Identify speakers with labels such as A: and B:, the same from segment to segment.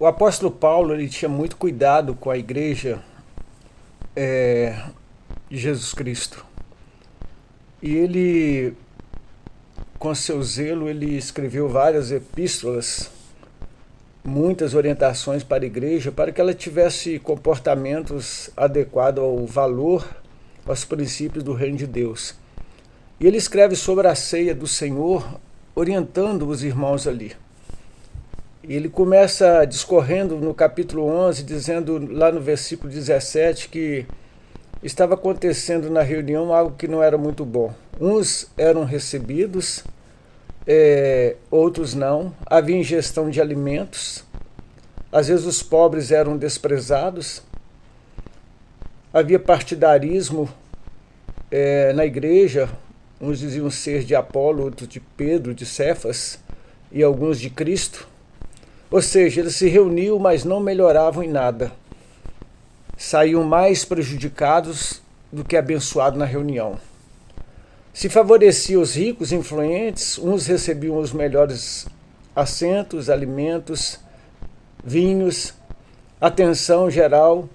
A: O apóstolo Paulo ele tinha muito cuidado com a igreja de Jesus Cristo. E ele, com seu zelo, ele escreveu várias epístolas, muitas orientações para a igreja, para que ela tivesse comportamentos adequados ao valor, aos princípios do reino de Deus. E ele escreve sobre a ceia do Senhor, orientando os irmãos ali. E ele começa discorrendo no capítulo 11, dizendo lá no versículo 17 que estava acontecendo na reunião algo que não era muito bom. Uns eram recebidos, outros não. Havia ingestão de alimentos. Às vezes os pobres eram desprezados. Havia partidarismo na igreja. Uns diziam ser de Apolo, outros de Pedro, de Cefas e alguns de Cristo. Ou seja, eles se reuniam, mas não melhoravam em nada. Saíam mais prejudicados do que abençoados na reunião. Se favorecia os ricos, influentes, uns recebiam os melhores assentos, alimentos, vinhos, atenção geral,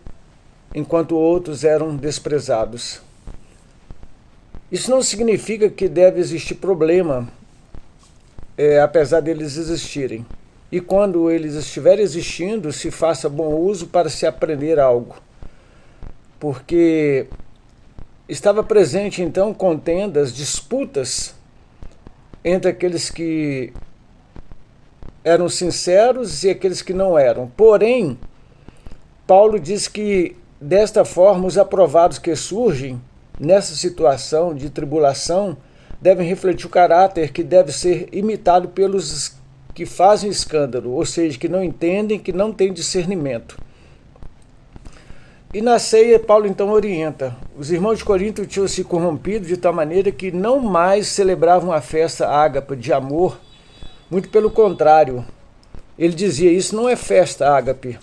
A: enquanto outros eram desprezados. Isso não significa que deve existir problema, apesar deles existirem. E quando eles estiverem existindo, se faça bom uso para se aprender algo. Porque estava presente então contendas, disputas entre aqueles que eram sinceros e aqueles que não eram. Porém, Paulo diz que desta forma os aprovados que surgem nessa situação de tribulação devem refletir o caráter que deve ser imitado pelos que fazem escândalo, ou seja, que não entendem, que não têm discernimento. E na ceia, Paulo então orienta. Os irmãos de Corinto tinham se corrompido de tal maneira que não mais celebravam a festa ágape de amor, muito pelo contrário. Ele dizia, isso não é festa ágape.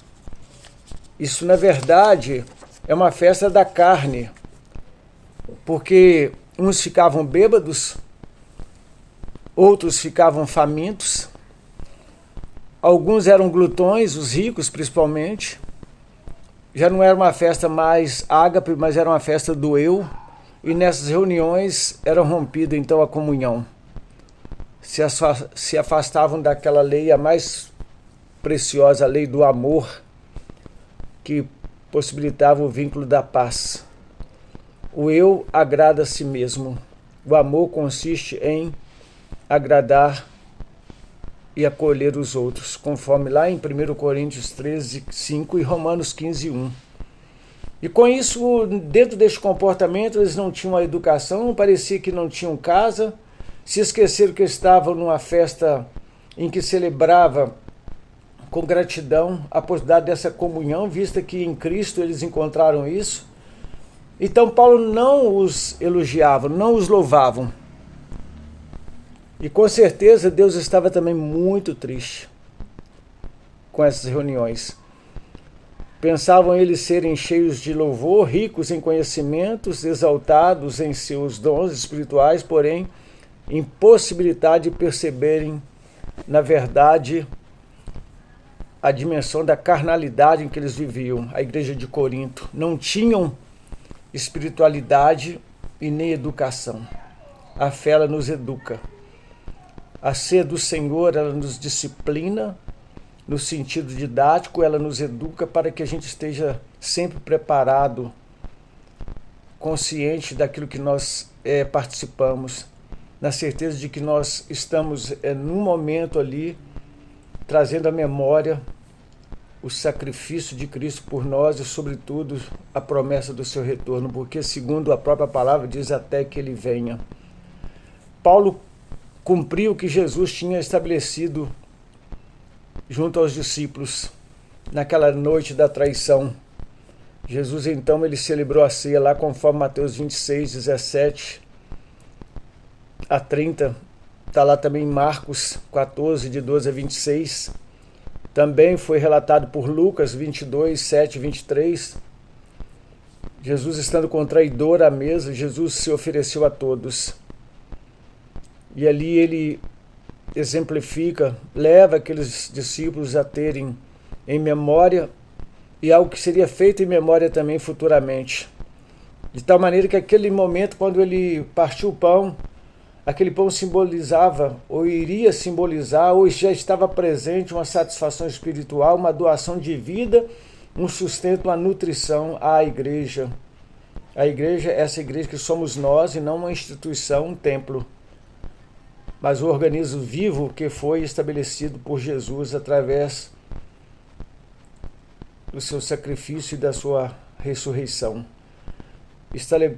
A: Isso, na verdade, é uma festa da carne, porque uns ficavam bêbados, outros ficavam famintos, alguns eram glutões, os ricos principalmente. Já não era uma festa mais ágape, mas era uma festa do eu, e nessas reuniões era rompida então a comunhão. Se afastavam daquela lei, a mais preciosa, a lei do amor, que possibilitava o vínculo da paz. O eu agrada a si mesmo. O amor consiste em agradar e acolher os outros, conforme lá em 1 Coríntios 13, 5 e Romanos 15, 1. E com isso, dentro deste comportamento, eles não tinham a educação, parecia que não tinham casa, se esqueceram que estavam numa festa em que celebrava com gratidão a possibilidade dessa comunhão, vista que em Cristo eles encontraram isso. Então Paulo não os elogiava, não os louvavam. E com certeza Deus estava também muito triste com essas reuniões. Pensavam eles serem cheios de louvor, ricos em conhecimentos, exaltados em seus dons espirituais, porém impossibilidade de perceberem, na verdade, a dimensão da carnalidade em que eles viviam. A igreja de Corinto não tinham espiritualidade e nem educação. A fé ela nos educa. A ceia do Senhor, ela nos disciplina, no sentido didático, ela nos educa para que a gente esteja sempre preparado, consciente daquilo que nós participamos, na certeza de que nós estamos num momento ali, trazendo à memória o sacrifício de Cristo por nós e, sobretudo, a promessa do seu retorno, porque, segundo a própria palavra, diz até que ele venha. Paulo cumpriu o que Jesus tinha estabelecido junto aos discípulos naquela noite da traição. Jesus, então, ele celebrou a ceia lá conforme Mateus 26, 17 a 30. Está lá também Marcos 14, de 12 a 26. Também foi relatado por Lucas 22, 7 e 23. Jesus estando com o traidor à mesa, Jesus se ofereceu a todos. E ali ele exemplifica, leva aqueles discípulos a terem em memória, e algo que seria feito em memória também futuramente. De tal maneira que aquele momento, quando ele partiu o pão, aquele pão simbolizava, ou iria simbolizar, ou já estava presente uma satisfação espiritual, uma doação de vida, um sustento, uma nutrição à igreja. A igreja é essa igreja que somos nós, e não uma instituição, um templo, mas o organismo vivo que foi estabelecido por Jesus através do seu sacrifício e da sua ressurreição.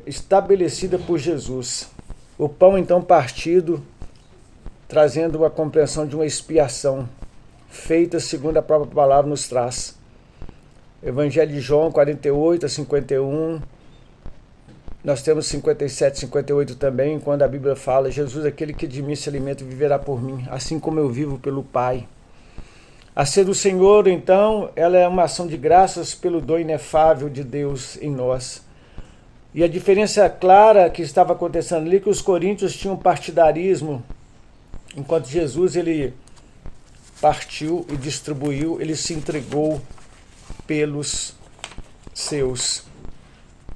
A: Estabelecida por Jesus. O pão então partido, trazendo a compreensão de uma expiação, feita segundo a própria palavra nos traz. Evangelho de João 48 a 51, nós temos 57, 58 também, quando a Bíblia fala: Jesus, aquele que de mim se alimenta, viverá por mim, assim como eu vivo pelo Pai. A ceia do Senhor, então, ela é uma ação de graças pelo dom inefável de Deus em nós. E a diferença clara que estava acontecendo ali, que os coríntios tinham partidarismo, enquanto Jesus, ele partiu e distribuiu, ele se entregou pelos seus.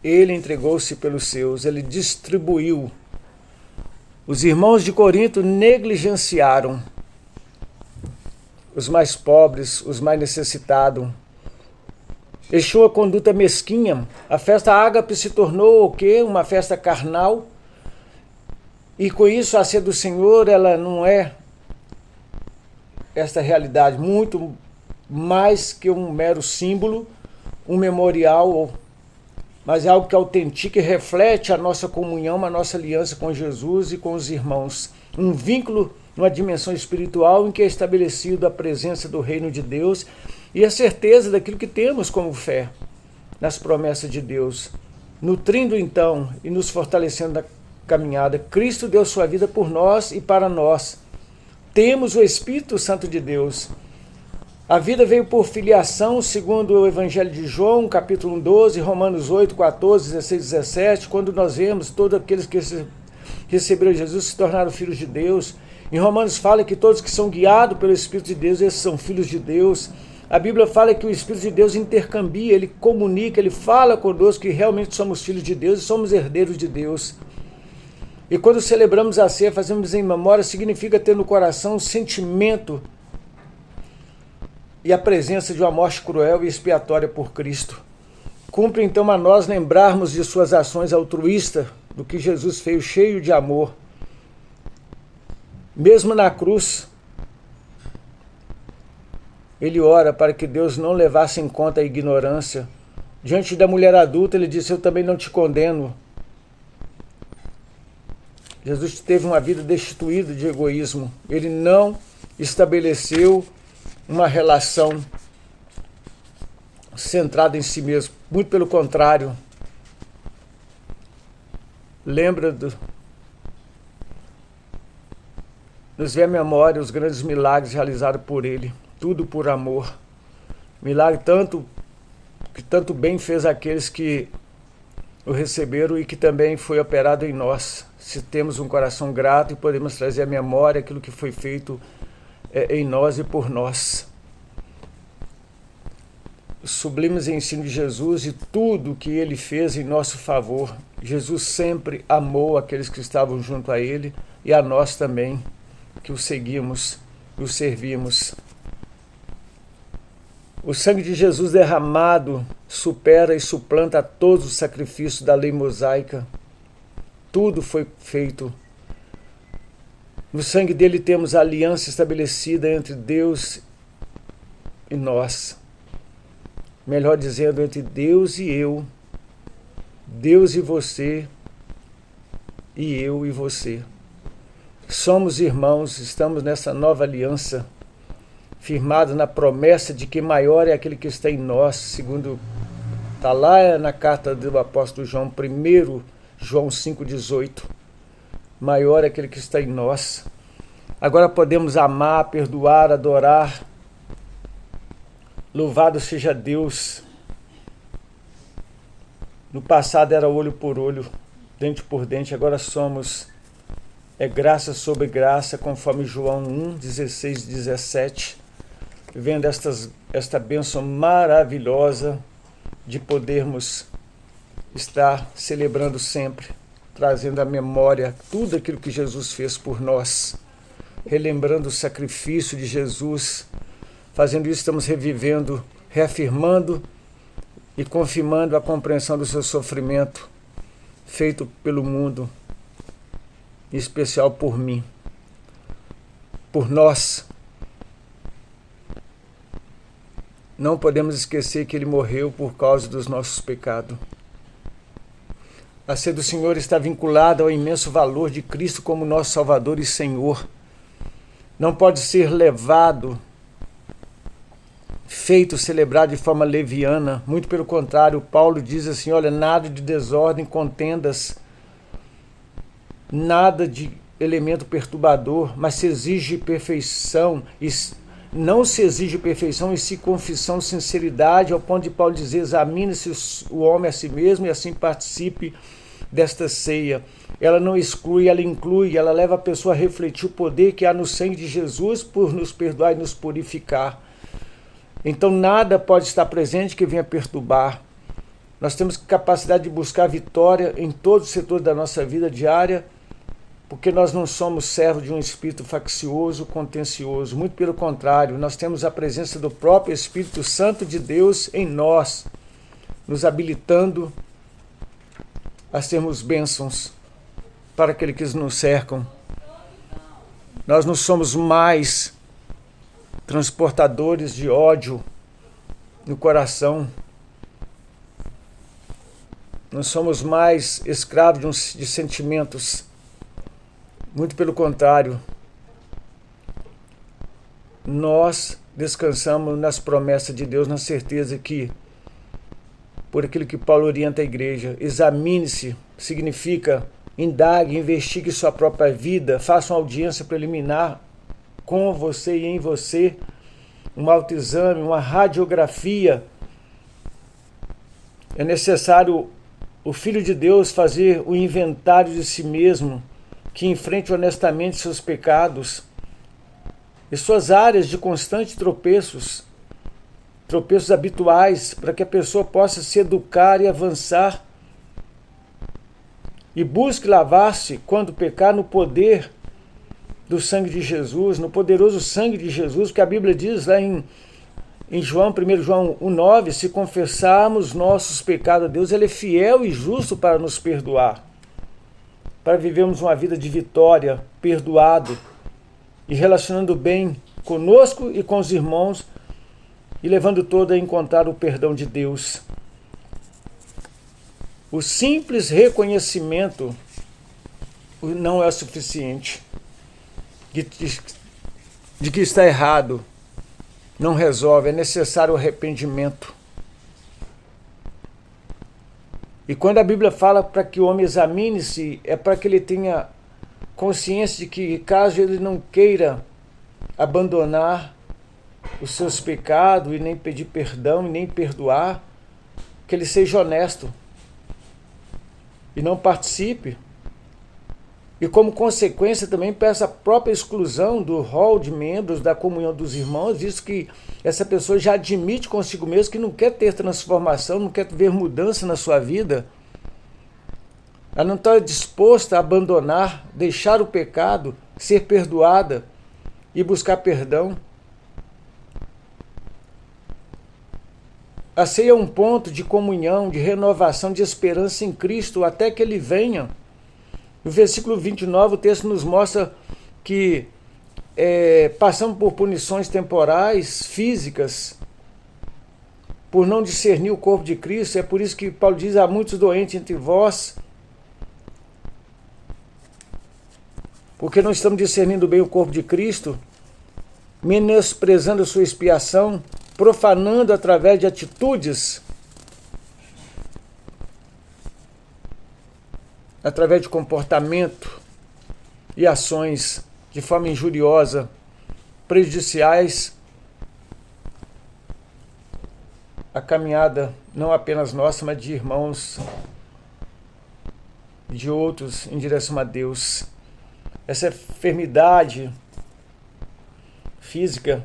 A: Ele entregou-se pelos seus, ele distribuiu. Os irmãos de Corinto negligenciaram os mais pobres, os mais necessitados. Deixou a conduta mesquinha. A festa ágape se tornou o quê? Uma festa carnal. E com isso a ceia do Senhor, ela não é esta realidade, muito mais que um mero símbolo, um memorial, mas é algo que autentica e reflete a nossa comunhão, a nossa aliança com Jesus e com os irmãos. Um vínculo numa dimensão espiritual em que é estabelecido a presença do reino de Deus e a certeza daquilo que temos como fé nas promessas de Deus. Nutrindo então e nos fortalecendo na caminhada, Cristo deu sua vida por nós e para nós. Temos o Espírito Santo de Deus. A vida veio por filiação, segundo o Evangelho de João, capítulo 12, Romanos 8, 14, 16, 17, quando nós vemos todos aqueles que receberam Jesus se tornaram filhos de Deus. Em Romanos fala que todos que são guiados pelo Espírito de Deus, esses são filhos de Deus. A Bíblia fala que o Espírito de Deus intercambia, ele comunica, ele fala conosco que realmente somos filhos de Deus e somos herdeiros de Deus. E quando celebramos a ceia, fazemos em memória, significa ter no coração um sentimento e a presença de uma morte cruel e expiatória por Cristo. Cumpre então a nós lembrarmos de suas ações altruístas, do que Jesus fez, cheio de amor. Mesmo na cruz, ele ora para que Deus não levasse em conta a ignorância. Diante da mulher adulta, ele disse: eu também não te condeno. Jesus teve uma vida destituída de egoísmo. Ele não estabeleceu uma relação centrada em si mesmo. Muito pelo contrário. Nos vem à memória os grandes milagres realizados por ele. Tudo por amor. Milagre que tanto bem fez àqueles que o receberam e que também foi operado em nós. Se temos um coração grato e podemos trazer à memória aquilo que foi feito em nós e por nós. Os sublimes ensinos de Jesus e tudo que ele fez em nosso favor. Jesus sempre amou aqueles que estavam junto a ele e a nós também, que o seguimos e o servimos. O sangue de Jesus derramado supera e suplanta todos os sacrifícios da lei mosaica. Tudo foi feito. No sangue dele temos a aliança estabelecida entre Deus e nós. Melhor dizendo, entre Deus e eu, Deus e você, e eu e você. Somos irmãos, estamos nessa nova aliança, firmados na promessa de que maior é aquele que está em nós, segundo está lá na carta do apóstolo João, 1 João 5,18. Maior é aquele que está em nós. Agora podemos amar, perdoar, adorar. Louvado seja Deus. No passado era olho por olho, dente por dente, agora somos graça sobre graça, conforme João 1, 16, 17. vendo esta bênção maravilhosa de podermos estar celebrando sempre, trazendo à memória tudo aquilo que Jesus fez por nós, relembrando o sacrifício de Jesus. Fazendo isso, estamos revivendo, reafirmando e confirmando a compreensão do seu sofrimento, feito pelo mundo, em especial por mim, por nós. Não podemos esquecer que ele morreu por causa dos nossos pecados. A sede do Senhor está vinculada ao imenso valor de Cristo como nosso Salvador e Senhor. Não pode ser levado, feito, celebrado de forma leviana. Muito pelo contrário, Paulo diz assim, olha, nada de desordem, contendas, nada de elemento perturbador, mas se exige perfeição, não se exige perfeição e se confissão, sinceridade, ao ponto de Paulo dizer, examine-se o homem a si mesmo e assim participe desta ceia. Ela não exclui, ela inclui, ela leva a pessoa a refletir o poder que há no sangue de Jesus por nos perdoar e nos purificar. Então nada pode estar presente que venha perturbar. Nós temos capacidade de buscar vitória em todos os setores da nossa vida diária, porque nós não somos servos de um espírito faccioso, contencioso. Muito pelo contrário, nós temos a presença do próprio Espírito Santo de Deus em nós, nos habilitando a sermos bênçãos para aqueles que nos cercam. Nós não somos mais transportadores de ódio no coração. Não somos mais escravos de sentimentos. Muito pelo contrário. Nós descansamos nas promessas de Deus, na certeza que, por aquilo que Paulo orienta a igreja, examine-se, significa indague, investigue sua própria vida, faça uma audiência preliminar com você e em você, um autoexame, uma radiografia. É necessário o Filho de Deus fazer o inventário de si mesmo, que enfrente honestamente seus pecados e suas áreas de constante tropeços habituais, para que a pessoa possa se educar e avançar e busque lavar-se quando pecar no poder do sangue de Jesus, no poderoso sangue de Jesus, que a Bíblia diz lá em João, 1 João 1,9, se confessarmos nossos pecados a Deus, ele é fiel e justo para nos perdoar, para vivermos uma vida de vitória, perdoado e relacionando bem conosco e com os irmãos e levando todo a encontrar o perdão de Deus. O simples reconhecimento não é o suficiente de que está errado. Não resolve, é necessário o arrependimento. E quando a Bíblia fala para que o homem examine-se, é para que ele tenha consciência de que, caso ele não queira abandonar os seus pecados e nem pedir perdão e nem perdoar, que ele seja honesto e não participe. E como consequência também peça a própria exclusão do rol de membros da comunhão dos irmãos, visto que essa pessoa já admite consigo mesmo que não quer ter transformação, não quer ver mudança na sua vida. Ela não está disposta a abandonar, deixar o pecado, ser perdoada e buscar perdão. A ceia é um ponto de comunhão, de renovação, de esperança em Cristo até que Ele venha. No versículo 29, o texto nos mostra que passamos por punições temporais, físicas, por não discernir o corpo de Cristo. É por isso que Paulo diz, há muitos doentes entre vós, porque não estamos discernindo bem o corpo de Cristo, menosprezando a sua expiação, profanando através de atitudes, através de comportamento e ações de forma injuriosa, prejudiciais à caminhada não apenas nossa, mas de irmãos e de outros em direção a Deus. Essa enfermidade física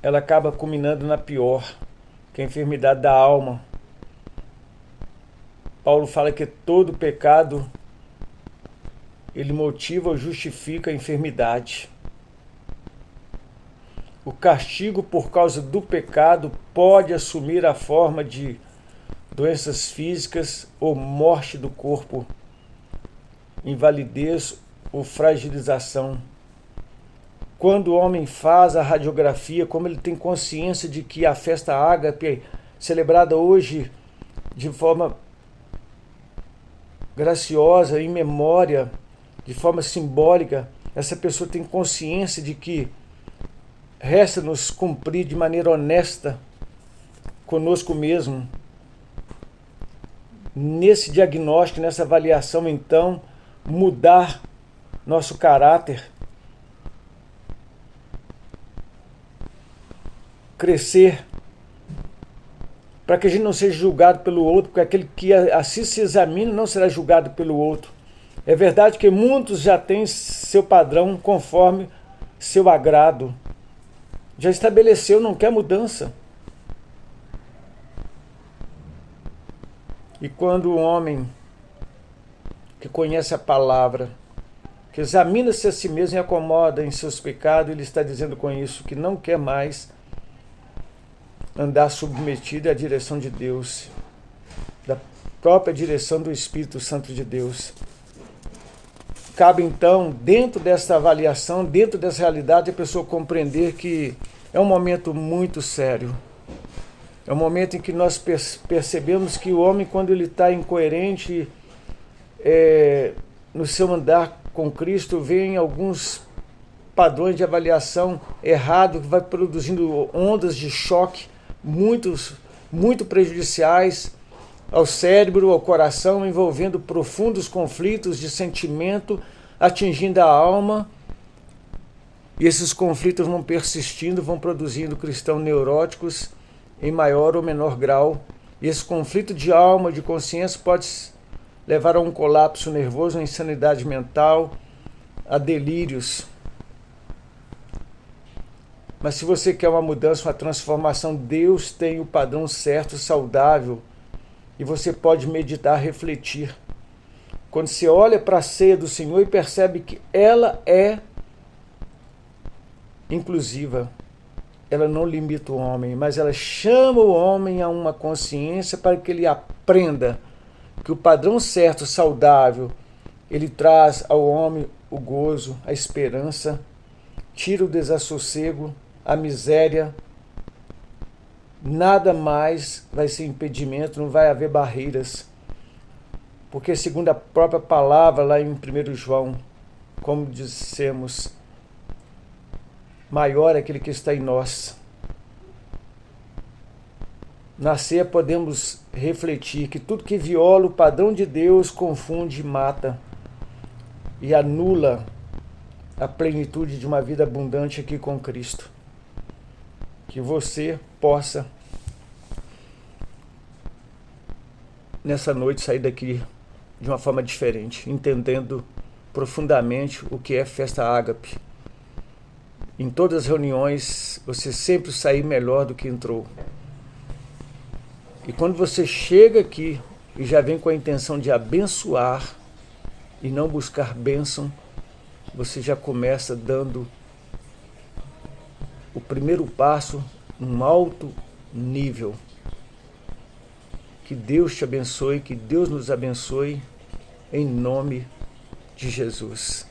A: ela acaba culminando na pior, que é a enfermidade da alma. Paulo fala que todo pecado ele motiva ou justifica a enfermidade. O castigo por causa do pecado pode assumir a forma de doenças físicas ou morte do corpo, invalidez ou fragilização. Quando o homem faz a radiografia, como ele tem consciência de que a festa ágape, celebrada hoje de forma graciosa, em memória, de forma simbólica, essa pessoa tem consciência de que resta-nos cumprir de maneira honesta conosco mesmo. Nesse diagnóstico, nessa avaliação, então, mudar nosso caráter, crescer, para que a gente não seja julgado pelo outro, porque aquele que assim se examina não será julgado pelo outro. É verdade que muitos já têm seu padrão conforme seu agrado. Já estabeleceu, não quer mudança. E quando o homem que conhece a palavra, que examina-se a si mesmo e acomoda em seus pecados, ele está dizendo com isso que não quer mais andar submetido à direção de Deus, da própria direção do Espírito Santo de Deus. Cabe então, dentro dessa avaliação, dentro dessa realidade, a pessoa compreender que é um momento muito sério. É um momento em que nós percebemos que o homem, quando ele está incoerente no seu andar com Cristo, vem alguns padrões de avaliação errado que vai produzindo ondas de choque muito prejudiciais ao cérebro, ao coração, envolvendo profundos conflitos de sentimento, atingindo a alma. E esses conflitos vão persistindo, vão produzindo cristãos neuróticos em maior ou menor grau. E esse conflito de alma, de consciência, pode levar a um colapso nervoso, a insanidade mental, a delírios. Mas se você quer uma mudança, uma transformação, Deus tem o padrão certo, saudável, e você pode meditar, refletir. Quando você olha para a ceia do Senhor e percebe que ela é inclusiva, ela não limita o homem, mas ela chama o homem a uma consciência para que ele aprenda que o padrão certo, saudável, ele traz ao homem o gozo, a esperança, tira o desassossego, a miséria. Nada mais vai ser impedimento, não vai haver barreiras. Porque segundo a própria palavra lá em 1 João, como dissemos, maior é aquele que está em nós. Na ceia podemos refletir que tudo que viola o padrão de Deus confunde e mata e anula a plenitude de uma vida abundante aqui com Cristo. Que você possa, nessa noite, sair daqui de uma forma diferente, entendendo profundamente o que é festa ágape. Em todas as reuniões, você sempre sair melhor do que entrou. E quando você chega aqui e já vem com a intenção de abençoar e não buscar bênção, você já começa dando o primeiro passo num alto nível. Que Deus te abençoe, que Deus nos abençoe, em nome de Jesus.